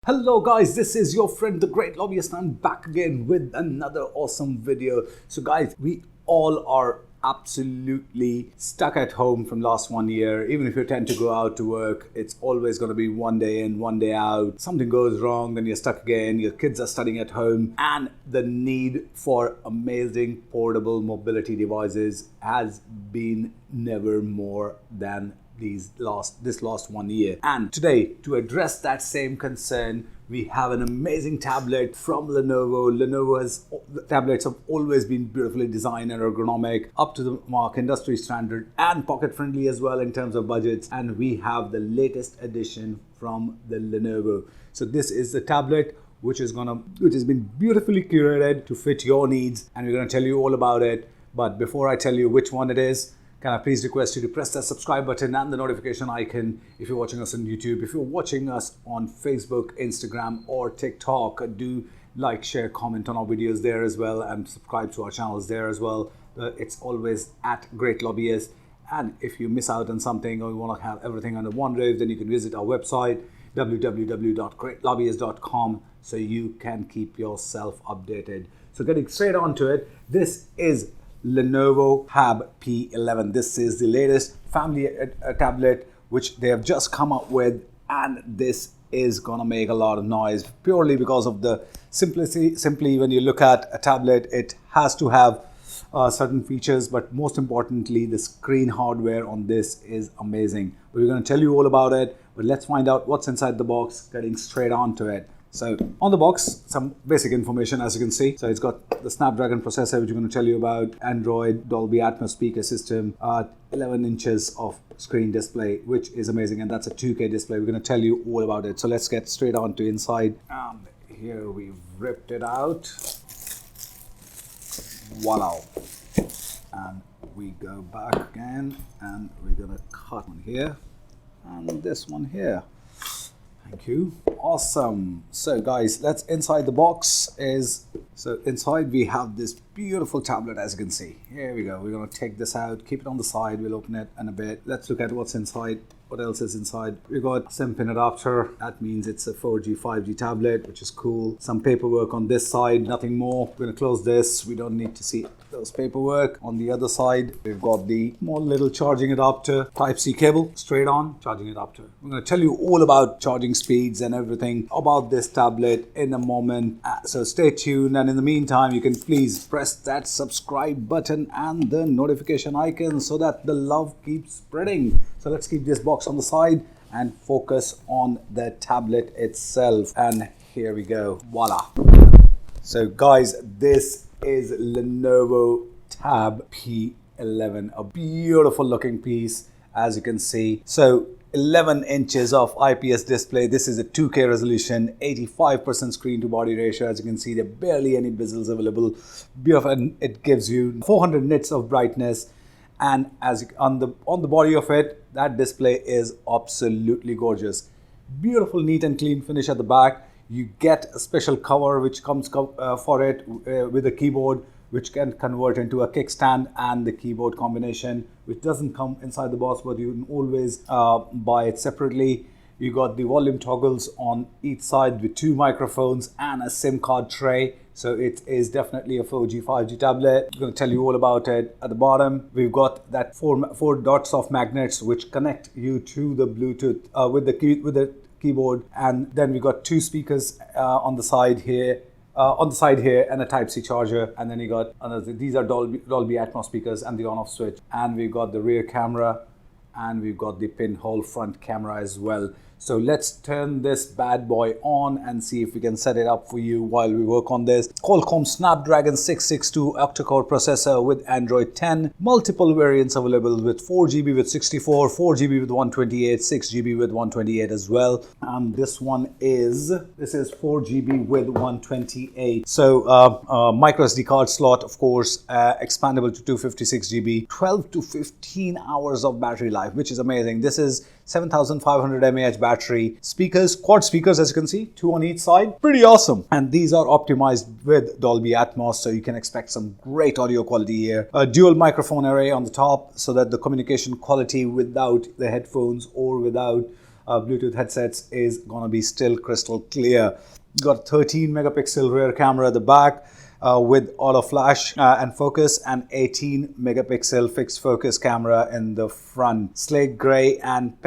Hello guys, this is your friend the Great Lobbyist. I'm back again with another awesome video. So guys, we all are absolutely stuck at home from last 1 year. Even if you tend to go out to work, it's always going to be one day in, one day out. Something goes wrong, then you're stuck again. Your kids are studying at home, and the need for amazing portable mobility devices has been never more than this last 1 year. And today, to address that same concern, we have an amazing tablet from Lenovo. The tablets have always been beautifully designed and ergonomic, up to the mark, industry standard, and pocket friendly as well in terms of budgets. And we have the latest edition from the Lenovo. So this is the tablet which has been beautifully curated to fit your needs, and we're going to tell you all about it. But before I tell you which one it is, can I please request you to press that subscribe button and the notification icon if you're watching us on YouTube. If you're watching us on Facebook, Instagram, or TikTok, do like, share, comment on our videos there as well, and subscribe to our channels there as well. It's always at Great Lobbyist. And if you miss out on something or you want to have everything under one roof, then you can visit our website www.greatlobbyist.com so you can keep yourself updated. So getting straight on to it, this is Lenovo TAB P11. This is the latest family tablet which they have just come up with, and this is gonna make a lot of noise purely because of the simplicity. Simply, when you look at a tablet, it has to have certain features, but most importantly, the screen hardware on this is amazing. We're going to tell you all about it, but let's find out what's inside the box, getting straight on to it. So on the box, some basic information, as you can see. So it's got the Snapdragon processor, which we're going to tell you about, Android, Dolby Atmos speaker system, 11 inches of screen display, which is amazing. And that's a 2K display. We're going to tell you all about it. So let's get straight on to inside. And here we've ripped it out. Voila. And we go back again, and we're going to cut one here and this one here. Thank you. Awesome. So guys, let's inside the box so inside we have this beautiful tablet, as you can see. Here we go. We're going to take this out, keep it on the side. We'll open it in a bit. Let's look at what's inside. What else is inside? We got SIM pin adapter. That means it's a 4G, 5G tablet, which is cool. Some paperwork on this side, nothing more. We're going to close this. We don't need to see those paperwork. On the other side, we've got the small little charging adapter, Type-C cable, straight on charging adapter. We're going to tell you all about charging speeds and everything about this tablet in a moment. So stay tuned. And in the meantime, you can please press that subscribe button and the notification icon so that the love keeps spreading. So let's keep this box on the side and focus on the tablet itself. And here we go. Voila. So guys, this is Lenovo TAB P11, a beautiful looking piece, as you can see. So 11 inches of IPS display. This is a 2K resolution, 85% screen to body ratio. As you can see, there are barely any bezels available. Beautiful, and it gives you 400 nits of brightness. And on the body of it, that display is absolutely gorgeous. Beautiful, neat and clean finish at the back. You get a special cover which comes for it with a keyboard, which can convert into a kickstand and the keyboard combination, which doesn't come inside the box, but you can always buy it separately. You got the volume toggles on each side with 2 microphones and a SIM card tray. So it is definitely a 4G, 5G tablet. I'm going to tell you all about it. At the bottom, we've got that four dots of magnets which connect you to the Bluetooth with the keyboard. And then we got 2 speakers on the side here. And a Type-C charger, and then you got another. These are Dolby Atmos speakers and the on-off switch, and we've got the rear camera, and we've got the pinhole front camera as well. So let's turn this bad boy on and see if we can set it up for you while we work on this. Qualcomm Snapdragon 662 octa-core processor with Android 10. Multiple variants available with 4GB with 64, 4GB with 128, 6GB with 128 as well. And this is 4GB with 128. So micro SD card slot, of course, expandable to 256GB, 12 to 15 hours of battery life, which is amazing. This is 7500 mAh battery. Speakers, quad speakers, as you can see, 2 on each side. Pretty awesome. And these are optimized with Dolby Atmos, so you can expect some great audio quality here. A dual microphone array on the top so that the communication quality without the headphones or without Bluetooth headsets is gonna be still crystal clear. Got 13 megapixel rear camera at the back with auto flash and focus, and 18 megapixel fixed focus camera in the front. Slate gray and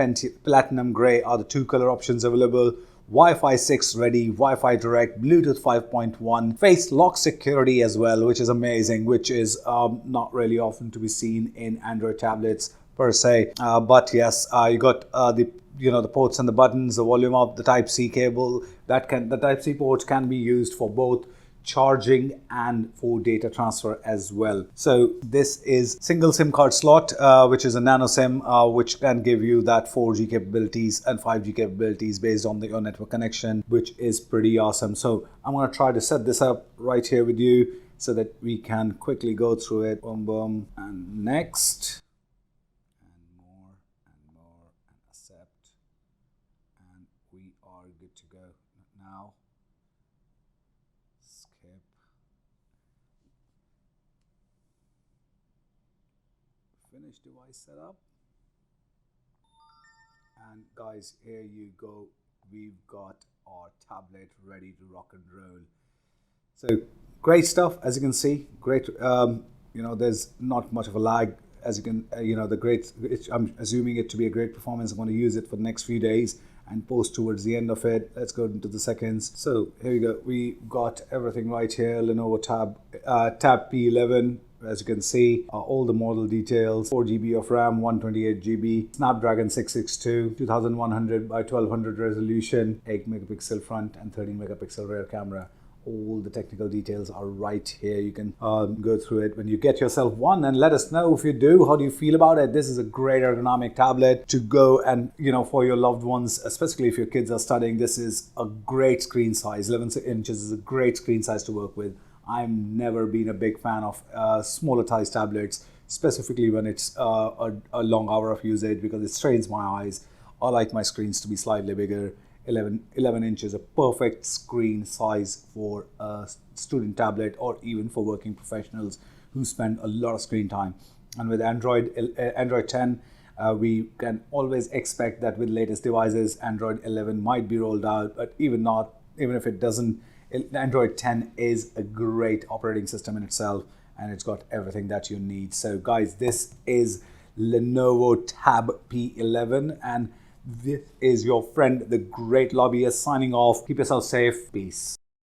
platinum gray are the two color options available. Wi-Fi 6 ready, Wi-Fi direct, Bluetooth 5.1, face lock security as well, which is amazing, which is not really often to be seen in Android tablets per se. But yes, you got the ports and the buttons, the volume up, the Type-C cable. The Type-C ports can be used for both charging and for data transfer as well. So this is single SIM card slot, which is a nano SIM, which can give you that 4G capabilities and 5G capabilities based on your network connection, which is pretty awesome. So I'm going to try to set this up right here with you so that we can quickly go through it. Boom, boom, and next. And more, and accept. And we are good to go now. Skip. Finish device setup. And guys, here you go. We've got our tablet ready to rock and roll. So great stuff, as you can see. Great. There's not much of a lag, as you can. I'm assuming it to be a great performance. I'm going to use it for the next few days and post towards the end of it. Let's go into the seconds. So here we go. We got everything right here. Lenovo TAB P11. As you can see, all the model details, 4 GB of RAM, 128 GB, Snapdragon 662, 2100 by 1200 resolution, 8 megapixel front and 13 megapixel rear camera. All the technical details are right here. You can go through it when you get yourself one, and let us know if you do. How do you feel about it? This is a great ergonomic tablet to go and, for your loved ones, especially if your kids are studying. This is a great screen size. 11 inches is a great screen size to work with. I've never been a big fan of smaller size tablets, specifically when it's a long hour of usage, because it strains my eyes. I like my screens to be slightly bigger. 11 inches, a perfect screen size for a student tablet or even for working professionals who spend a lot of screen time. And with Android 10, we can always expect that with latest devices, Android 11 might be rolled out, but even if it doesn't, Android 10 is a great operating system in itself, and it's got everything that you need. So guys, this is Lenovo TAB P11, and this is your friend, the great lobbyist, signing off. Keep yourself safe. Peace.